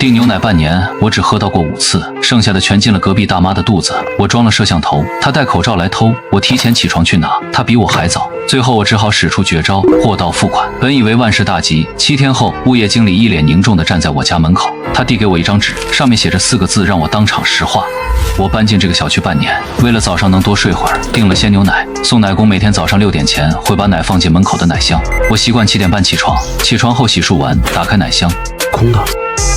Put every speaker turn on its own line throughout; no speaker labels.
订牛奶半年，我只喝到过5次，剩下的全进了隔壁大妈的肚子。我装了摄像头，她戴口罩来偷，我提前起床去拿，她比我还早。最后我只好使出绝招，货到付款。本以为万事大吉，7天后，物业经理一脸凝重地站在我家门口，他递给我一张纸，上面写着4个字，让我当场石化。我搬进这个小区半年，为了早上能多睡会儿，订了鲜牛奶。送奶工每天早上6点前会把奶放进门口的奶箱。我习惯7点半起床，起床后洗漱完，打开奶箱，
空的。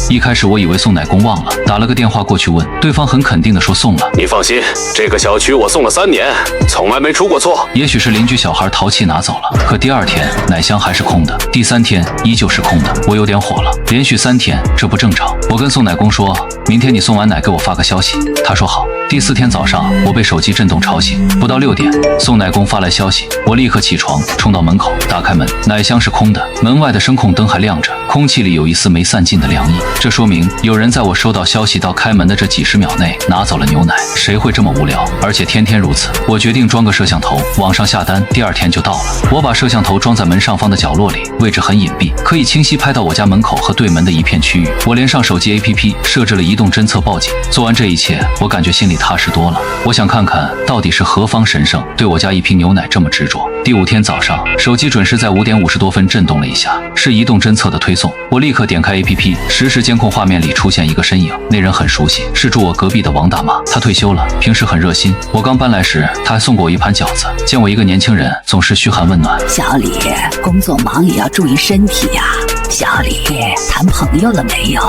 一开始我以为送奶工忘了，打了个电话过去问，对方很肯定地说送了。
你放心，这个小区我送了3年，从来没出过错。
也许是邻居小孩淘气拿走了，可第2天奶箱还是空的，第3天依旧是空的，我有点火了。连续3天，这不正常。我跟送奶工说，明天你送完奶给我发个消息。他说好。第4天早上，我被手机震动吵醒，不到6点，送奶工发来消息，我立刻起床，冲到门口，打开门，奶箱是空的，门外的声控灯还亮着，空气里有一丝没散尽的凉意。这说明有人在我收到消息到开门的这几10秒内拿走了牛奶。谁会这么无聊？而且天天如此。我决定装个摄像头，网上下单，第2天就到了。我把摄像头装在门上方的角落里，位置很隐蔽，可以清晰拍到我家门口和对门的一片区域。我连上手机 APP 设置了移动侦测报警。做完这一切，我感觉心里踏实多了。我想看看到底是何方神圣对我家一瓶牛奶这么执着。第5天早上，手机准时在5点50多分震动了一下，是移动侦测的推送。我立刻点开 APP， 实时监控画面里出现一个身影，那人很熟悉，是住我隔壁的王大妈。她退休了，平时很热心。我刚搬来时，她还送过我一盘饺子。见我一个年轻人，总是嘘寒问暖。
小李，工作忙也要注意身体呀。小李，谈朋友了没有？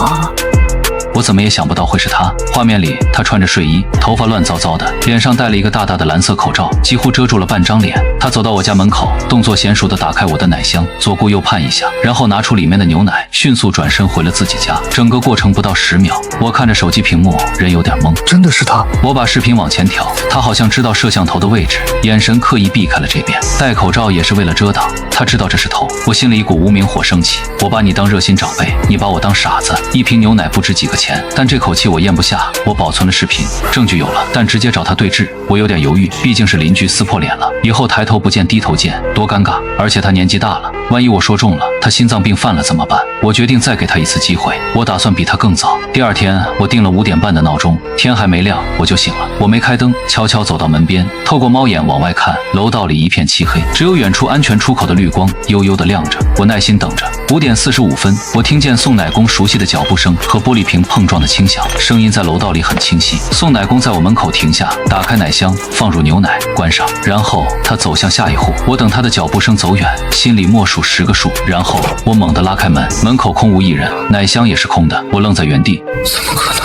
我怎么也想不到会是他。画面里，他穿着睡衣，头发乱糟糟的，脸上戴了一个大大的蓝色口罩，几乎遮住了半张脸。他走到我家门口，动作娴熟地打开我的奶箱，左顾右盼一下，然后拿出里面的牛奶，迅速转身回了自己家。整个过程不到10秒。我看着手机屏幕，人有点懵。
真的是他？
我把视频往前调，他好像知道摄像头的位置，眼神刻意避开了这边。戴口罩也是为了遮挡，他知道这是头。我心里一股无名火升起。我把你当热心长辈，你把我当傻子。一瓶牛奶不值几个钱，但这口气我咽不下。我保存了视频，证据有了，但直接找他对质，我有点犹豫，毕竟是邻居，撕破脸了，以后抬头不见低头见，多尴尬。而且他年纪大了，万一我说中了，他心脏病犯了怎么办？我决定再给他一次机会，我打算比他更早。第2天，我定了5点半的闹钟，天还没亮我就醒了。我没开灯，悄悄走到门边，透过猫眼往外看，楼道里一片漆黑，只有远处安全出口的绿光悠悠地亮着。我耐心等着。5点45分，我听见送奶工熟悉的脚步声和玻璃瓶碰撞的轻响，声音在楼道里很清晰。送奶工在我门口停下，打开奶箱，放入牛奶，关上，然后他走向下一户。我等他的脚步声走远，心里默数10个数，然后我猛地拉开门，门口空无一人，奶箱也是空的。我愣在原地，
怎么可能？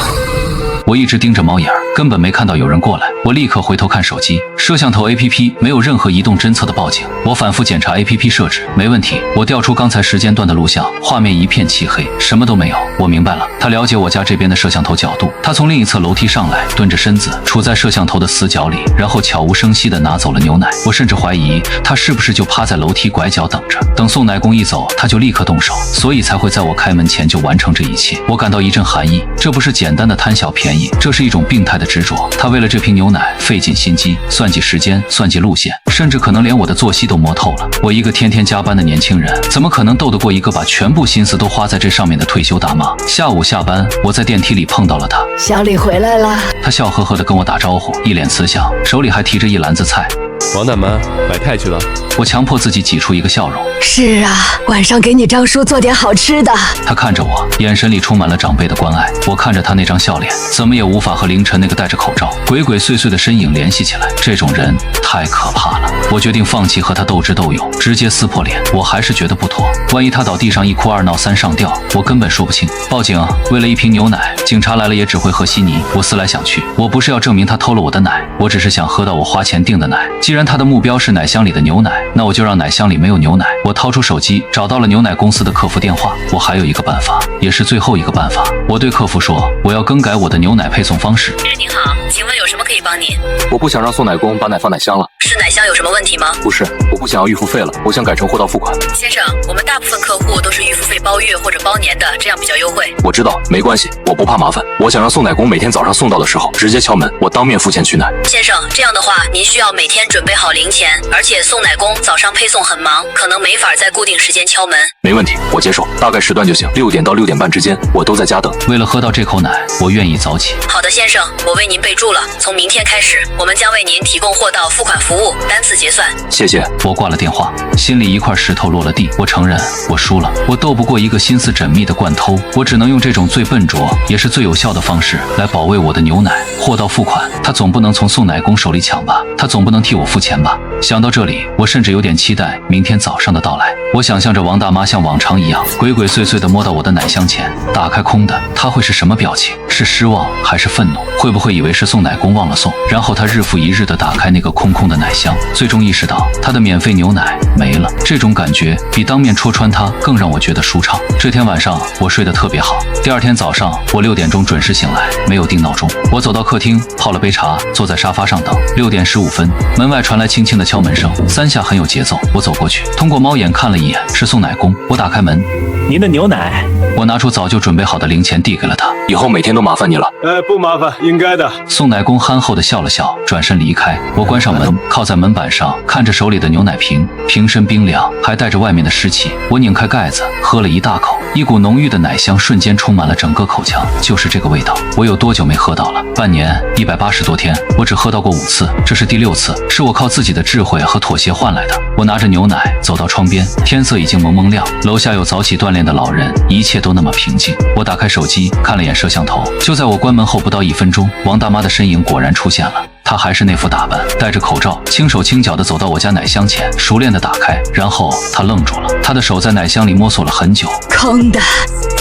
我一直盯着猫眼，根本没看到有人过来。我立刻回头看手机，摄像头 APP 没有任何移动侦测的报警。我反复检查 APP 设置，没问题。我调出刚才时间段的录像，画面一片漆黑，什么都没有。我明白了，他了解我家这边的摄像头角度。他从另一侧楼梯上来，蹲着身子，处在摄像头的死角里，然后悄无声息地拿走了牛奶。我甚至怀疑他是不是就趴在楼梯拐角等着，等送奶工一走，他就立刻动手，所以才会在我开门前就完成这一切。我感到一阵寒意，这不是简单的贪小便宜，这是一种病态的执着。他为了这瓶牛奶费尽心机，算计时间，算计路线，甚至可能连我的作息都摸透了。我一个天天加班的年轻人，怎么可能斗得过一个把全部心思都花在这上面的退休大妈？下午下班，我在电梯里碰到了他。
小李回来了。
他笑呵呵地跟我打招呼，一脸慈祥，手里还提着一篮子菜。
王大妈买菜去了。
我强迫自己挤出一个笑容。
是啊，晚上给你张叔做点好吃的。
他看着我，眼神里充满了长辈的关爱。我看着他那张笑脸，怎么也无法和凌晨那个戴着口罩、鬼鬼祟祟的身影联系起来。这种人太可怕了。我决定放弃和他斗智斗勇，直接撕破脸。我还是觉得不妥，万一他倒地上1哭2闹3上吊，我根本说不清。报警，为了一瓶牛奶，警察来了也只会和稀泥。我思来想去，我不是要证明他偷了我的奶，我只是想喝到我花钱订的奶。既然他的目标是奶箱里的牛奶，那我就让奶箱里没有牛奶。我掏出手机，找到了牛奶公司的客服电话。我还有一个办法，也是最后一个办法。我对客服说，我要更改我的牛奶配送方式。
您好，请问有什么可以帮您？
我不想让送奶工把奶放奶箱了。
是奶箱有什么问题吗？
不是，我不想要预付费了，我想改成货到付款。
先生，我们大部分客户都是预付费包月或者包年的，这样比较优惠。
我知道，没关系，我不怕麻烦。我想让送奶工每天早上送到的时候直接敲门，我当面付钱取奶。
先生，这样的话您需要每天准备好零钱，而且送奶工早上配送很忙，可能没法在固定时间敲门。
没问题，我接受，大概时段就行，6点到6点半之间，我都在家等。
为了喝到这口奶，我愿意早起。
好的，先生，我为您备注了。从明天开始，我们将为您提供货到付款服务，单次结算。
谢谢。
我挂了电话，心里一块石头落了地。我承认我输了，我斗不过一个心思缜密的惯偷，我只能用这种最笨拙也是最有效的方式来保卫我的牛奶。货到付款，他总不能从送奶工手里抢吧？他总不能替我付钱吧？想到这里，我甚至有点期待明天早上的到来。我想象着王大妈像往常一样鬼鬼祟祟地摸到我的奶箱前，打开空的，她会是什么表情？是失望还是愤怒？会不会以为是送奶工忘了送？然后她日复一日地打开那个空空的奶箱，最终意识到她的免费牛奶没了。这种感觉比当面戳穿她更让我觉得舒畅。这天晚上我睡得特别好。第二天早上我6点钟准时醒来，没有定闹钟。我走到客厅，泡了杯茶，坐在沙发上等。6点15分，门外传来轻轻的敲门声，3下很有节奏。我走过去，通过猫眼看了一眼，是送奶工。我打开门，
您的牛奶。
我拿出早就准备好的零钱递给了他。
以后每天都麻烦你了。
不麻烦，应该的。
送奶工憨厚地笑了笑，转身离开。我关上门，靠在门板上，看着手里的牛奶瓶，瓶身冰凉，还带着外面的湿气。我拧开盖子，喝了一大口，一股浓郁的奶香瞬间充满了整个口腔，就是这个味道。我有多久没喝到了？半年，180多天，我只喝到过5次，这是第6次，是我靠自己的智慧和妥协换来的。我拿着牛奶走到窗边，天色已经蒙蒙亮，楼下有早起锻炼的老人，一切都那么平静。我打开手机看了眼摄像头，就在我关门后不到1分钟，王大妈的身影果然出现了。她还是那副打扮，戴着口罩，轻手轻脚地走到我家奶箱前，熟练地打开，然后她愣住了，她的手在奶箱里摸索了很久。
空的。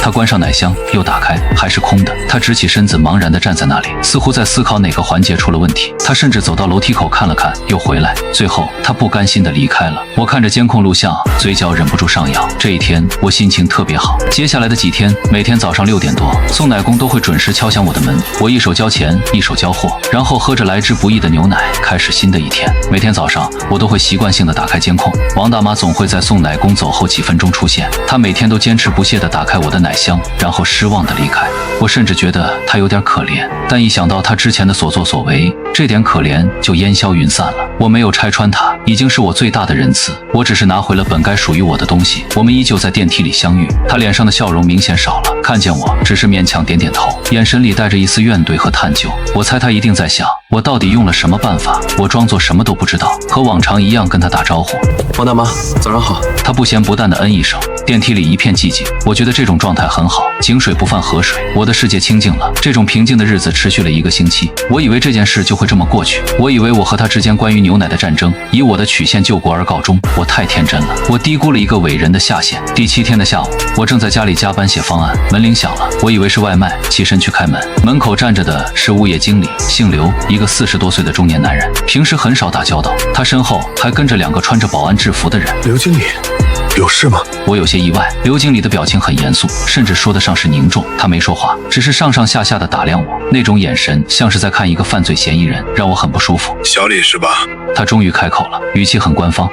她关上奶箱，又打开，还是空的。她直起身子，茫然地站在那里，似乎在思考哪个环节出了问题。她甚至走到楼梯口看了看，又回来，最后她不甘心地离开了。我看着监控录像，嘴角忍不住上扬。这一天我心情特别好。接下来的几天，每天早上6点多，送奶工都会准时敲响我的门，我一手交钱，一手交货，然后喝着来之不易的牛奶，开始新的一天。每天早上我都会习惯性地打开监控，王大妈总会在送奶工走后几分钟出现。她每天都坚持不懈地打开我的奶箱，然后失望地离开。我甚至觉得她有点可怜，但一想到她之前的所作所为，这点可怜就烟消云散了。我没有拆穿她，已经是我最大的仁慈。我只是拿回了本该属于我的东西。我们依旧在电梯里相遇，她脸上的笑容明显少了，看见我只是勉强点点头，眼神里带着一丝怨怼和探究。我猜她一定在想，我到底用了什么办法。我装作什么都不知道，和往常一样跟她打招呼。
王大妈，早上好。
她不咸不淡地嗯一声。电梯里一片寂静，我觉得这种状态很好，井水不犯河水，我的世界清静了。这种平静的日子持续了1个星期，我以为这件事就会这么过去，我以为我和他之间关于牛奶的战争以我的曲线救国而告终。我太天真了，我低估了一个伟人的下限。第7天的下午，我正在家里加班写方案，门铃响了，我以为是外卖，起身去开门。门口站着的是物业经理，姓刘，一个40多岁的中年男人，平时很少打交道，他身后还跟着2个穿着保安制服的人。
刘经理，有事吗？
我有些意外，刘经理的表情很严肃，甚至说得上是凝重。他没说话，只是上上下下的打量我，那种眼神像是在看一个犯罪嫌疑人，让我很不舒服。
小李是吧？
他终于开口了，语气很官方。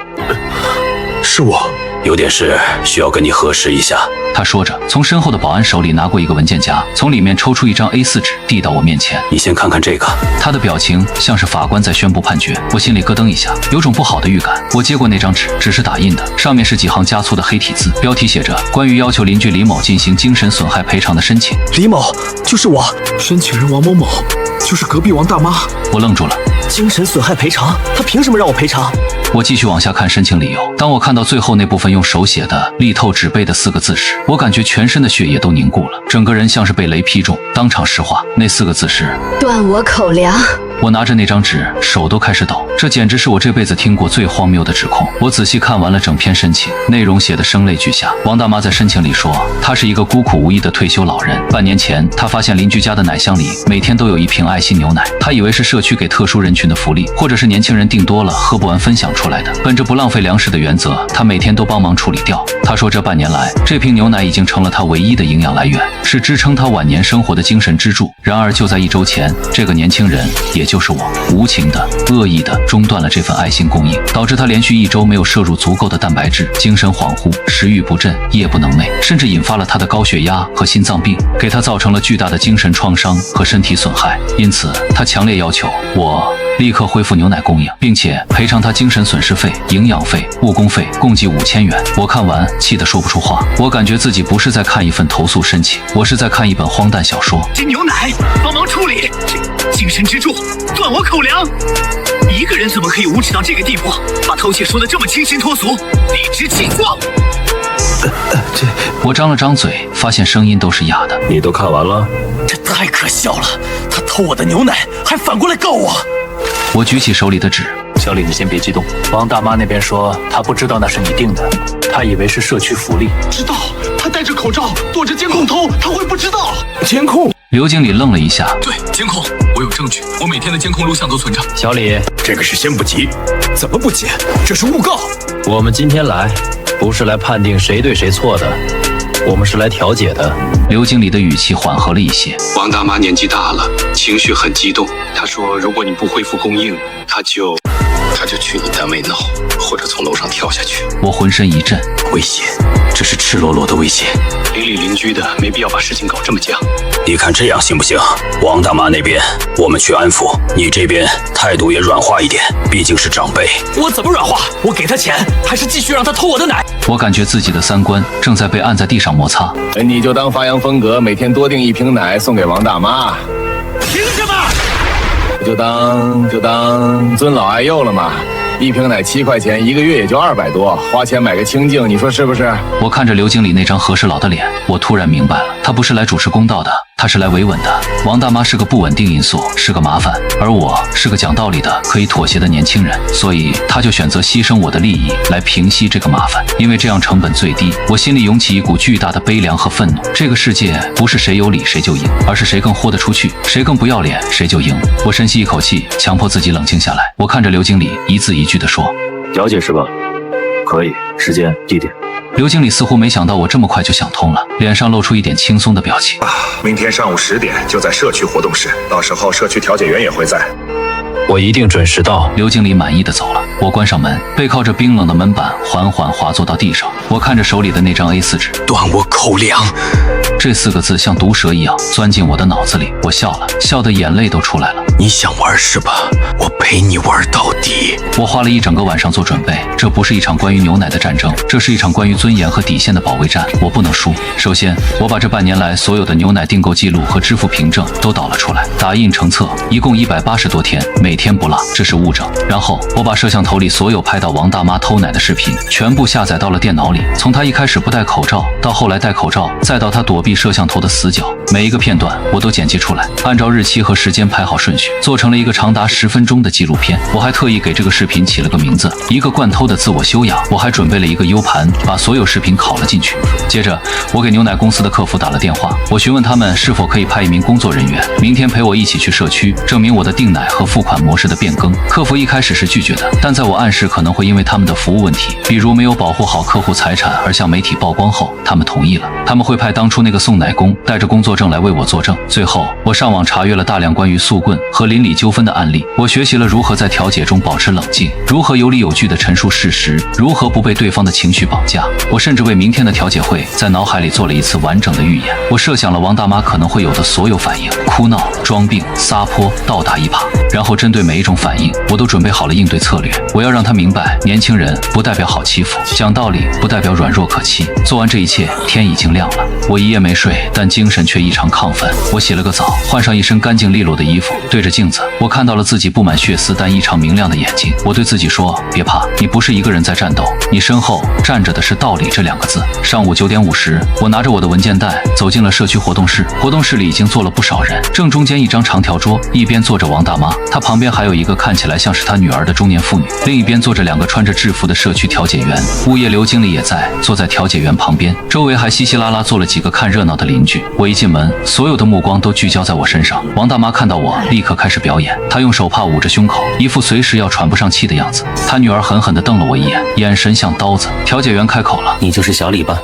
是我。
有点事需要跟你核实一下。
他说着，从身后的保安手里拿过一个文件夹，从里面抽出一张 A4 纸，递到我面前。
你先看看这个。
他的表情像是法官在宣布判决，我心里咯噔一下，有种不好的预感。我接过那张纸，纸是打印的，上面是几行加粗的黑体字，标题写着关于要求邻居李某进行精神损害赔偿的申请。
李某就是我，申请人王某某就是隔壁王大妈。
我愣住了，
精神损害赔偿？他凭什么让我赔偿？
我继续往下看申请理由。当我看到最后那部分用手写的力透纸背的4个字时，我感觉全身的血液都凝固了，整个人像是被雷劈中，当场石化。那4个字是
断我口粮。
我拿着那张纸，手都开始抖，这简直是我这辈子听过最荒谬的指控。我仔细看完了整篇申请，内容写得声泪俱下。王大妈在申请里说，她是一个孤苦无依的退休老人。半年前，她发现邻居家的奶箱里每天都有一瓶爱心牛奶，她以为是社区给特殊人群的福利，或者是年轻人订多了喝不完分享出来的。本着不浪费粮食的原则，她每天都帮忙处理掉。她说这半年来，这瓶牛奶已经成了她唯一的营养来源，是支撑她晚年生活的精神支柱。然而就在1周前，这个年轻人，也就是我，无情的、恶意的中断了这份爱心供应，导致他连续1周没有摄入足够的蛋白质，精神恍惚，食欲不振，夜不能寐，甚至引发了他的高血压和心脏病，给他造成了巨大的精神创伤和身体损害。因此，他强烈要求我立刻恢复牛奶供应，并且赔偿他精神损失费、营养费、误工费，共计5000元。我看完气得说不出话，我感觉自己不是在看一份投诉申请，我是在看一本荒诞小说。
这牛奶帮忙处理，精神支柱断我口粮。一个人怎么可以无耻到这个地步？把偷窃说得这么清新脱俗，理直气壮。
我张了张嘴，发现声音都是哑的。
你都看完了？
这太可笑了！他偷我的牛奶，还反过来告我。
我举起手里的纸。
小李，你先别激动。王大妈那边说，她不知道那是你订的，她以为是社区福利。
知道，他戴着口罩躲着监控偷，他会不知道？
监控？
刘经理愣了一下。
对，监控，我有证据，我每天的监控录像都存着。
小李，
这个事先不急。
怎么不急？这是诬告。
我们今天来，不是来判定谁对谁错的，我们是来调解的。
刘经理的语气缓和了一些。
王大妈年纪大了，情绪很激动。她说，如果你不恢复供应，她就去你单位闹，或者从楼上跳下去。
我浑身一震，
危险，这是赤裸裸的危险。邻里邻居的，没必要把事情搞这么僵。你看这样行不行？王大妈那边我们去安抚，你这边态度也软化一点，毕竟是长辈。
我怎么软化？我给他钱，还是继续让他偷我的奶？
我感觉自己的三观正在被按在地上摩擦。
你就当发扬风格，每天多订1瓶奶送给王大妈。
凭什么？
就当尊老爱幼了嘛。1瓶奶7块钱，1个月也就200多，花钱买个清净，你说是不是？
我看着刘经理那张和事佬的脸，我突然明白了，他不是来主持公道的，他是来维稳的。王大妈是个不稳定因素，是个麻烦，而我是个讲道理的、可以妥协的年轻人，所以他就选择牺牲我的利益来平息这个麻烦，因为这样成本最低。我心里涌起一股巨大的悲凉和愤怒。这个世界不是谁有理谁就赢，而是谁更豁得出去，谁更不要脸谁就赢。我深吸一口气，强迫自己冷静下来。我看着刘经理，一字一句地说：
调解是吧？可以，时间、地点。
刘经理似乎没想到我这么快就想通了，脸上露出一点轻松的表情。
明天上午10点就在社区活动室，到时候社区调解员也会在。
我一定准时到。
刘经理满意的走了。我关上门，背靠着冰冷的门板，缓缓滑坐到地上。我看着手里的那张 A4 纸，
断我口粮。
这4个字像毒蛇一样钻进我的脑子里。我笑了，笑得眼泪都出来了。
你想玩是吧？我陪你玩到底。
我花了一整个晚上做准备，这不是一场关于牛奶的战争，这是一场关于尊严和底线的保卫战。我不能输。首先，我把这半年来所有的牛奶订购记录和支付凭证都导了出来，打印成册，一共180多天，每天不落，这是物证。然后我把摄像头里所有拍到王大妈偷奶的视频全部下载到了电脑里，从她一开始不戴口罩，到后来戴口罩，再到她躲避摄像头的死角，每一个片段我都剪辑出来，按照日期和时间排好顺序，做成了一个长达10分钟的纪录片。我还特意给这个视频起了个名字，一个惯偷的自我修养。我还准备了一个 U 盘，把所有视频拷了进去。接着我给牛奶公司的客服打了电话，我询问他们是否可以派一名工作人员明天陪我一起去社区，证明我的订奶和付款模式的变更。客服一开始是拒绝的，但在我暗示可能会因为他们的服务问题，比如没有保护好客户财产而向媒体曝光后，他们同意了。他们会派当初那个送奶工带着工作证来为我作证。最后我上网查阅了大量关于宿棍和邻里纠纷的案例，我学习了如何在调解中保持冷静，如何有理有据地陈述事实，如何不被对方的情绪绑架。我甚至为明天的调解会在脑海里做了一次完整的预演。我设想了王大妈可能会有的所有反应，哭闹、装病、撒泼、倒打一耙，然后针对每一种反应我都准备好了应对策略。我要让她明白，年轻人不代表好欺负，讲道理不代表软弱可欺。做完这一切，天已经亮了。我一夜没睡，但精神却异常亢奋。我洗了个澡，换上一身干净利落的衣服，对着镜子，我看到了自己布满血丝但异常明亮的眼睛。我对自己说，别怕，你不是一个人在战斗，你身后站着的是道理这2个字。上午9点50，我拿着我的文件袋走进了社区活动室。活动室里已经坐了不少人，正中间一张长条桌，一边坐着王大妈，她旁边还有一个看起来像是她女儿的中年妇女，另一边坐着2个穿着制服的社区调解员。物业刘经理也在，坐在调解员旁边，周围还稀稀拉拉坐了几个看热闹的邻居。我一进门，所有的目光都聚焦在我身上。王大妈看到我，立刻开始表演。她用手帕捂着胸口，一副随时要喘不上气的样子。她女儿狠狠地瞪了我一眼，眼神像刀子。调解员开口了：“
你就是小李吧？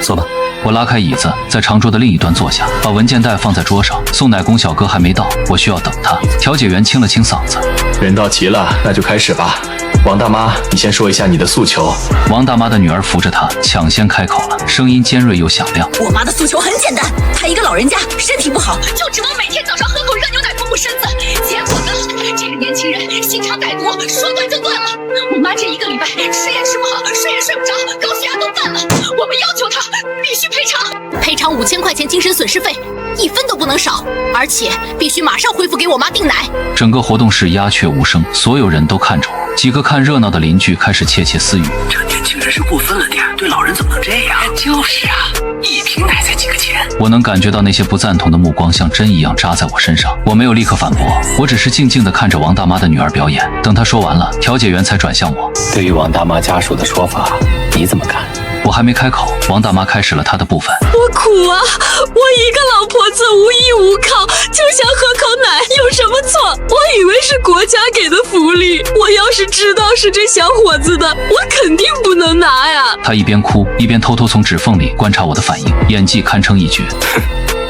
坐吧。”
我拉开椅子，在长桌的另一端坐下，把文件袋放在桌上。送奶工小哥还没到，我需要等他。调解员清了清嗓子：“
人到齐了，那就开始吧。王大妈，你先说一下你的诉求。”
王大妈的女儿扶着她，抢先开口了，声音尖锐又响亮：“
我妈的诉求很简单，她一个老人家，身体不好，就指望每天早上喝口热牛奶补补身子。结果呢，这个年纪
情人，心肠歹毒，说断就断了。我妈这1个礼拜吃也吃不好，睡也睡不着，高血压都犯了。我们要求她必须赔偿，赔偿5000块钱精神损失费，1分都不能少，而且必须马上恢复给我妈订奶。
整个活动室鸦雀无声，所有人都看着我。几个看热闹的邻居开始窃窃私语：
这年轻人是过分了点，对老人怎么能这样？就是啊，1瓶奶才几个钱。
我能感觉到那些不赞同的目光像针一样扎在我身上。我没有立刻反驳，我只是静静地看着王大妈的女儿表演。等她说完了，调解员才转向我：
对于王大妈家属的说法，你怎么看？
我还没开口，王大妈开始了她的部分。
我苦啊！我一个老婆子无依无靠，就想喝口奶，有什么错？我以为是国家给的福利，我要是知道是这小伙子的，我肯定不能拿呀！
她一边哭一边偷偷从指缝里观察我的反应，演技堪称一绝。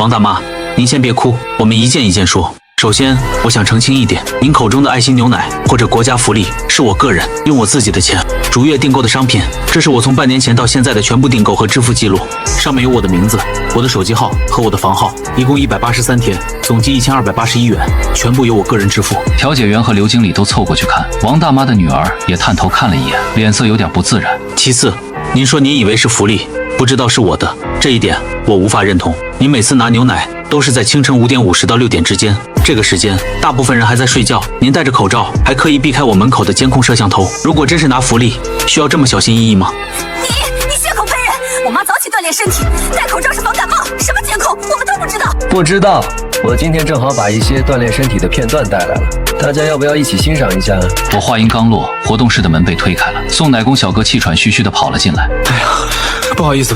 王大妈，您先别哭，我们一件一件说。首先，我想澄清一点，您口中的爱心牛奶或者国家福利，是我个人用我自己的钱逐月订购的商品，这是我从半年前到现在的全部订购和支付记录，上面有我的名字、我的手机号和我的房号，一共183天，总计1281元，全部由我个人支付。
调解员和刘经理都凑过去看，王大妈的女儿也探头看了一眼，脸色有点不自然。
其次，您说您以为是福利，不知道是我的，这一点我无法认同。您每次拿牛奶都是在清晨5点50到6点之间，这个时间大部分人还在睡觉，您戴着口罩还刻意避开我门口的监控摄像头，如果真是拿福利，需要这么小心翼翼吗？
你血口喷人！我妈早起锻炼身体，戴口罩是防感冒，什么监控我们都不知道。
不知道，我今天正好把一些锻炼身体的片段带来了，大家要不要一起欣赏一下？
我话音刚落，活动室的门被推开了，送奶工小哥气喘吁吁地跑了进来。
哎呀，不好意思，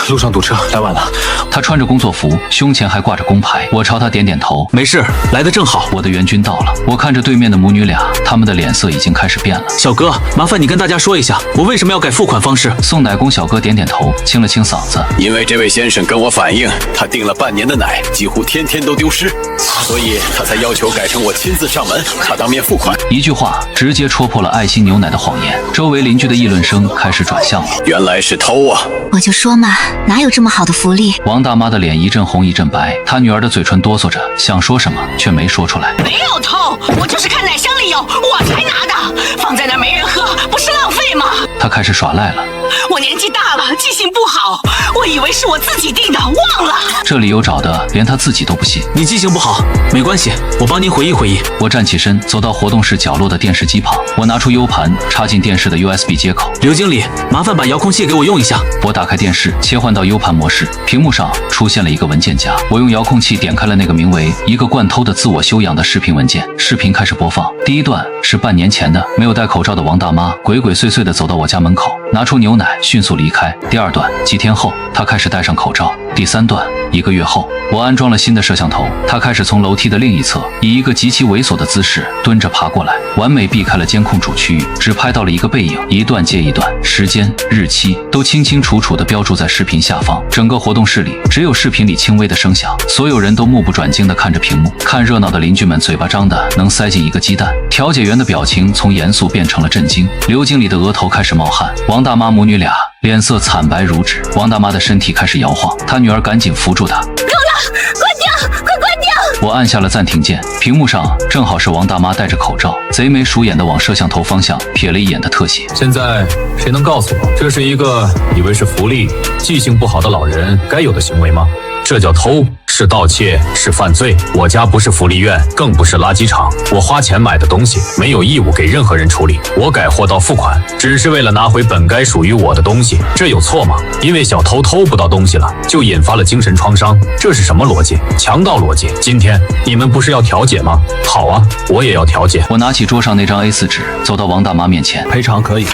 路上堵车，来晚了。
他穿着工作服，胸前还挂着工牌。我朝他点点头，
没事，来得正好。
我的援军到了。我看着对面的母女俩，他们的脸色已经开始变了。
小哥，麻烦你跟大家说一下，我为什么要改付款方式？
送奶工小哥点点头，清了清嗓子。
因为这位先生跟我反映，他订了半年的奶，几乎天天都丢失，所以他才要求改成我亲自上门，他当面付款。
一句话直接戳破了爱心牛奶的谎言。周围邻居的议论声开始转向我。
原来是偷啊！
我就说嘛，哪有这么好的福利？
王大妈的脸一阵红一阵白，她女儿的嘴唇哆嗦着，想说什么却没说出来。
没有偷，我就是看奶箱里有，我才拿的，放在那儿没人喝，不是浪费吗？
她开始耍赖了。
我年纪大了，记性不好，我以为是我自己订的，忘了。
这理由找的连她自己都不信。
你记性不好，没关系，我帮您回忆回忆。
我站起身，走到活动室角落的电视机旁，我拿出 U 盘，插进电视的 USB 接口。
刘经理，麻烦把遥控器给我用一下。
我打开电视，切换到 U 盘模式，屏幕上出现了一个文件夹。我用遥控器点开了那个名为“一个惯偷的自我修养”的视频文件。视频开始播放，第一段是半年前的没有戴口罩的王大妈鬼鬼祟祟地走到我家门口，拿出牛奶，迅速离开。第二段几天后，她开始戴上口罩。第三段1个月后，我安装了新的摄像头，她开始从楼梯的另一侧以一个极其猥琐的姿势蹲着爬过来，完美避开了监控主区域，只拍到了一个背影，一段接一段，时间、日期都清清楚楚地标注在视频下方。整个活动室里只有视频里轻微的声响，所有人都目不转睛地看着屏幕。看热闹的邻居们嘴巴张得能塞进一个鸡蛋。调解员的表情从严肃变成了震惊，刘经理的额头开始冒汗，王大妈母女俩脸色惨白如纸。王大妈的身体开始摇晃，她女儿赶紧扶住她。
够了，关掉，快关掉！
我按下了暂停键，屏幕上正好是王大妈戴着口罩，贼眉鼠眼地往摄像头方向瞥了一眼的特写。
现在谁能告诉我，这是一个以为是福利、记性不好的老人该有的行为吗？这叫偷，是盗窃，是犯罪。我家不是福利院，更不是垃圾场，我花钱买的东西没有义务给任何人处理。我改货到付款，只是为了拿回本该属于我的东西，这有错吗？因为小偷偷不到东西了，就引发了精神创伤，这是什么逻辑？强盗逻辑。今天你们不是要调解吗？好啊，我也要调解。
我拿起桌上那张 A4 纸，走到王大妈面前。
赔偿可以，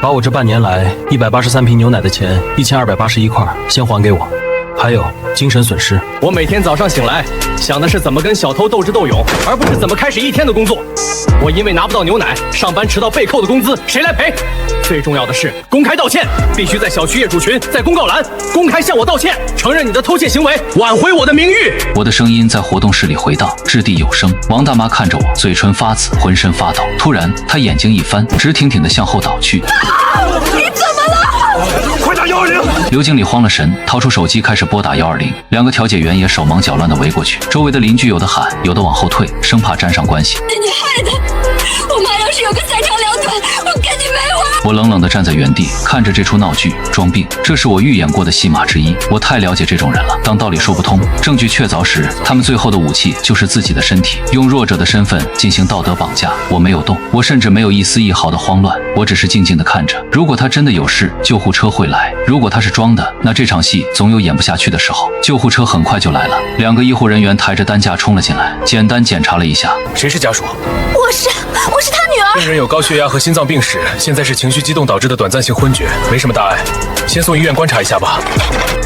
把我这半年来183瓶牛奶的钱1281块先还给我。还有精神损失，我每天早上醒来想的是怎么跟小偷斗智斗勇，而不是怎么开始一天的工作。我因为拿不到牛奶，上班迟到被扣的工资谁来赔？最重要的是公开道歉，必须在小区业主群、在公告栏公开向我道歉，承认你的偷窃行为，挽回我的名誉。
我的声音在活动室里回荡，掷地有声。王大妈看着我，嘴唇发紫，浑身发抖。突然，她眼睛一翻，直挺挺地向后倒去。
你怎么了？
快打120！
刘经理慌了神，掏出手机开始拨打120。2个调解员也手忙脚乱地围过去，周围的邻居有的喊，有的往后退，生怕沾上关系。
你害的！
我冷冷地站在原地，看着这出闹剧，装病。这是我预演过的戏码之一。我太了解这种人了，当道理说不通，证据确凿时，他们最后的武器就是自己的身体，用弱者的身份进行道德绑架。我没有动，我甚至没有一丝一毫的慌乱，我只是静静地看着。如果他真的有事，救护车会来；如果他是装的，那这场戏总有演不下去的时候。救护车很快就来了，2个医护人员抬着担架冲了进来，简单检查了一下。
谁是家属？
我是他女儿。
病人有高血压和心脏病史，现在是情绪激动导致的短暂性昏厥，没什么大碍，先送医院观察一下吧。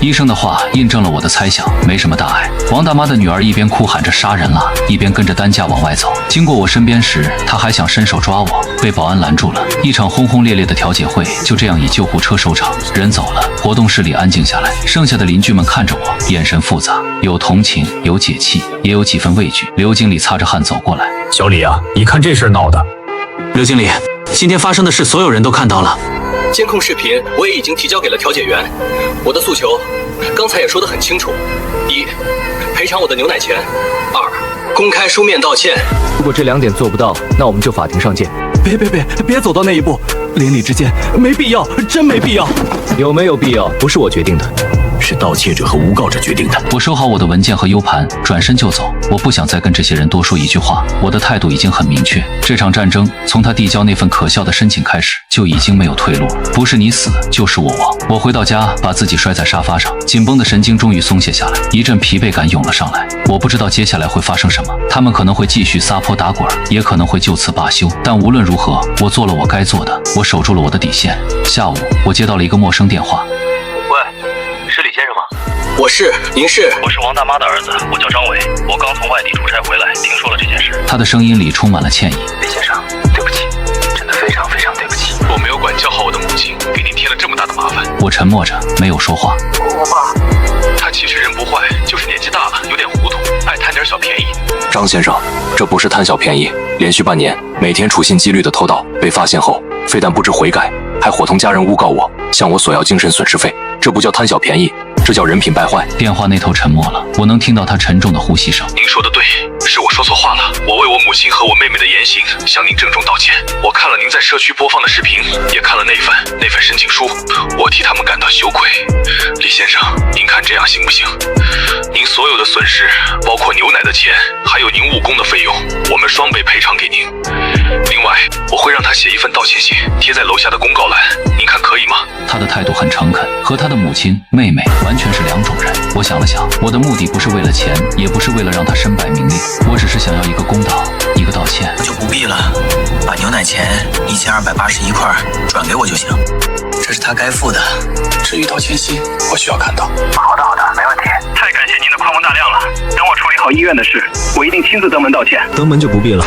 医生的话印证了我的猜想，没什么大碍。王大妈的女儿一边哭喊着杀人了，一边跟着担架往外走。经过我身边时，她还想伸手抓我，被保安拦住了。一场轰轰烈烈的调解会就这样以救护车收场。人走了，活动室里安静下来，剩下的邻居们看着我，眼神复杂，有同情，有解气，也有几分畏惧。刘经理擦着汗走过来：“
小李啊，你看这事儿闹的。”
刘经理，今天发生的事所有人都看到了。
监控视频我也已经提交给了调解员，我的诉求刚才也说得很清楚：1. 赔偿我的牛奶钱；2. 公开书面道歉。
如果这2点做不到，那我们就法庭上见。
别走到那一步，邻里之间没必要，真没必要。
有没有必要，不是我决定的，是盗窃者和诬告者决定的。
我收好我的文件和 U 盘，转身就走。我不想再跟这些人多说一句话，我的态度已经很明确。这场战争从他递交那份可笑的申请开始，就已经没有退路了。不是你死，就是我亡。我回到家，把自己摔在沙发上，紧绷的神经终于松懈下来，一阵疲惫感涌了上来。我不知道接下来会发生什么，他们可能会继续撒泼打滚，也可能会就此罢休。但无论如何，我做了我该做的，我守住了我的底线。下午，我接到了一个陌生电话。
喂，是李先生吗？
我是，您是？
我是王大妈的儿子，我叫张伟，我刚从外地出差回来，听说了这件事。
他的声音里充满了歉意。
李先生，对不起，真的非常非常对不起，
我没有管教好我的母亲，给您添了这么大的麻烦。
我沉默着，没有说话。
我爸，
他其实人不坏，就是年纪大了，有点糊涂，爱贪点小便宜。
张先生，这不是贪小便宜，连续半年，每天处心积虑的偷盗，被发现后，非但不知悔改，还伙同家人诬告我，向我索要精神损失费，这不叫贪小便宜，这叫人品败坏。
电话那头沉默了，我能听到他沉重的呼吸声。
您说的对，是我说错话了，我为我母亲和我妹妹的言行向您郑重道歉。我看了您在社区播放的视频，也看了那份申请书，我替他们感到羞愧。李先生，您看这样行不行？您所有的损失，包括牛奶的钱，还有您误工的费用，我们双倍赔偿给您。另外，我会让他写一份道歉信，贴在楼下的公告栏，您看可以吗？
他的态度很诚恳，和他的母亲、妹妹完全是2种人。我想了想，我的目的不是为了钱，也不是为了让他身败名裂，我只是想要一个公道，一个道歉。
就不必了，把牛奶钱1281块转给我就行，这是他该付的。
至于道歉信，我需要看到。
好的，没问题。太感谢您的宽宏大量了，等我处理好医院的事，我一定亲自登门道歉。
登门就不必了，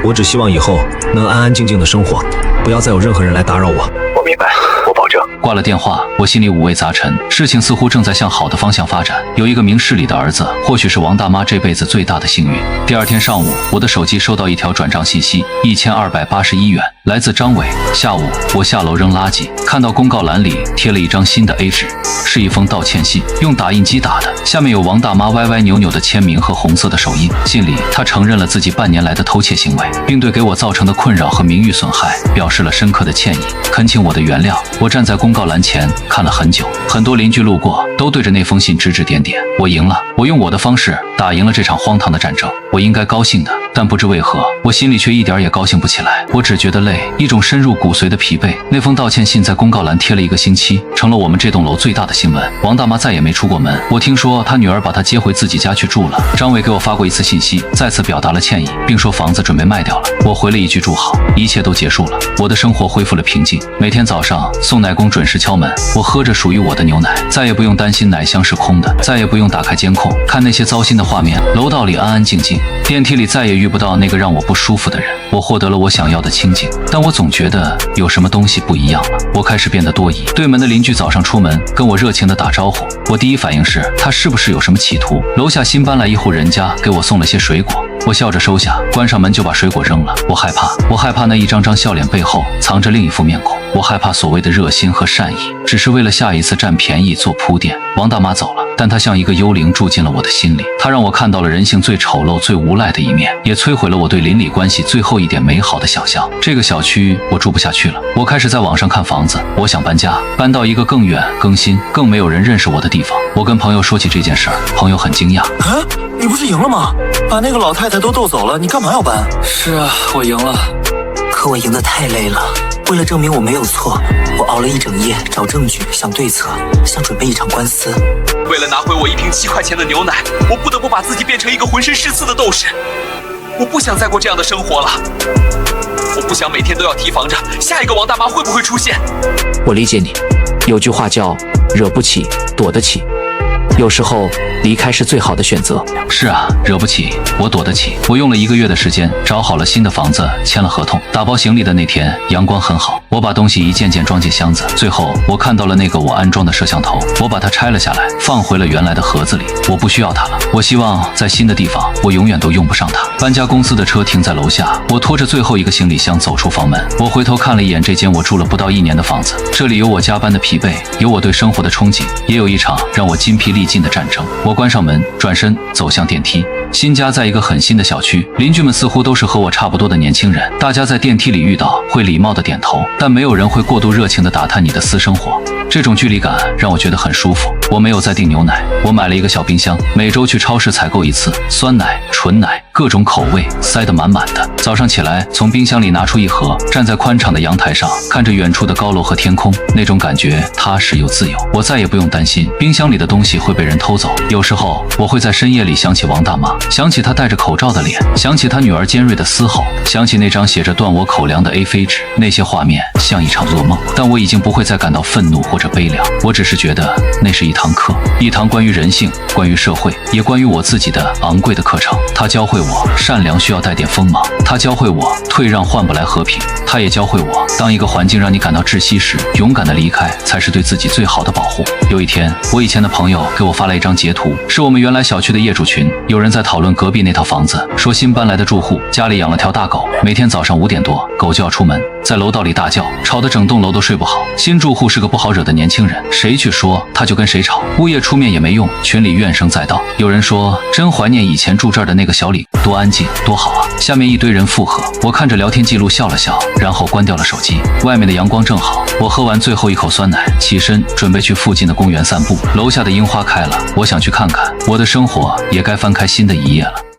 我只希望以后能安安静静的生活，不要再有任何人来打扰我。
我明白，我保证。
挂了电话，我心里五味杂陈，事情似乎正在向好的方向发展。有一个明事理的儿子，或许是王大妈这辈子最大的幸运。第2天上午，我的手机收到一条转账信息，1281元，来自张伟。下午，我下楼扔垃圾，看到公告栏里贴了一张新的 A 纸，是一封道歉信，用打印机打的，下面有王大妈歪歪扭扭的签名和红色的手印。信里，她承认了自己半年来的偷窃行为，并对给我造成的困扰和名誉损害表示了深刻的歉意，恳请我的原谅。我站在公告栏前看了很久，很多邻居路过都对着那封信指指点点。我赢了，我用我的方式打赢了这场荒唐的战争，我应该高兴的，但不知为何，我心里却一点也高兴不起来。我只觉得累，一种深入骨髓的疲惫。那封道歉信在公告栏贴了1个星期，成了我们这栋楼最大的新闻。王大妈再也没出过门，我听说她女儿把她接回自己家去住了。张伟给我发过一次信息，再次表达了歉意，并说房子准备卖掉了。我回了一句祝好，一切都结束了，我的生活恢复了平静。每天早上送奶工准时敲门，我喝着属于我的牛奶，再也不用担心奶箱是空的，再也不用打开监控看那些糟心的画面。楼道里安安静静，电梯里再也遇不到那个让我不舒服的人。我获得了我想要的清静，但我总觉得有什么东西不一样了。我开始变得多疑。对门的邻居早上出门跟我热情地打招呼，我第一反应是他是不是有什么企图。楼下新搬来一户人家，给我送了些水果，我笑着收下，关上门就把水果扔了。我害怕那一张张笑脸背后藏着另一副面孔。我害怕所谓的热心和善意只是为了下一次占便宜做铺垫。王大妈走了，但它像一个幽灵住进了我的心里。它让我看到了人性最丑陋、最无赖的一面，也摧毁了我对邻里关系最后一点美好的想象。这个小区我住不下去了，我开始在网上看房子，我想搬家，搬到一个更远、更新、更没有人认识我的地方。我跟朋友说起这件事儿，朋友很惊讶。
啊，你不是赢了吗？把那个老太太都斗走了，你干嘛要搬？
是啊，我赢了，
可我赢得太累了。为了证明我没有错，我熬了一整夜找证据、想对策，想准备一场官司。
为了拿回我1瓶7块钱的牛奶，我不得不把自己变成一个浑身是刺的斗士。我不想再过这样的生活了，我不想每天都要提防着下一个王大妈会不会出现。
我理解你，有句话叫惹不起，躲得起。有时候离开是最好的选择。
是啊，惹不起，我躲得起。我用了1个月的时间找好了新的房子，签了合同。打包行李的那天，阳光很好，我把东西一件件装进箱子。最后，我看到了那个我安装的摄像头，我把它拆了下来，放回了原来的盒子里。我不需要它了。我希望在新的地方，我永远都用不上它。搬家公司的车停在楼下，我拖着最后一个行李箱走出房门。我回头看了一眼这间我住了不到1年的房子，这里有我加班的疲惫，有我对生活的憧憬，也有一场让我筋疲力尽的战争。我关上门，转身走向电梯。新家在一个很新的小区，邻居们似乎都是和我差不多的年轻人。大家在电梯里遇到会礼貌的点头，但没有人会过度热情的打探你的私生活。这种距离感让我觉得很舒服。我没有再订牛奶，我买了一个小冰箱，每周去超市采购一次，酸奶、纯奶，各种口味塞得满满的。早上起来从冰箱里拿出一盒，站在宽敞的阳台上，看着远处的高楼和天空，那种感觉踏实又自由。我再也不用担心冰箱里的东西会被人偷走。有时候我会在深夜里想起王大妈，想起她戴着口罩的脸，想起她女儿尖锐的嘶吼，想起那张写着断我口粮的 A4 纸。那些画面像一场噩梦，但我已经不会再感到愤怒或者悲凉。我只是觉得那是一堂课，一堂关于人性、关于社会，也关于我自己的昂贵的课程。它教会我善良需要带点锋芒，它教会我退让换不来和平，它也教会我当一个环境让你感到窒息时，勇敢的离开才是对自己最好的保护。有一天，我以前的朋友给我发了一张截图，是我们原来小区的业主群，有人在讨论隔壁那套房子，说新搬来的住户家里养了条大狗，每天早上5点多，狗就要出门，在楼道里大叫，吵得整栋楼都睡不好。新住户是个不好惹的年轻人，谁去说他就跟谁吵，物业出面也没用，群里怨声载道。有人说真怀念以前住这儿的那个小李，多安静多好啊。下面一堆人附和，我看着聊天记录笑了笑，然后关掉了手机。外面的阳光正好，我喝完最后一口酸奶，起身准备去附近的公园散步。楼下的樱花开了，我想去看看，我的生活也该翻开新的一页了。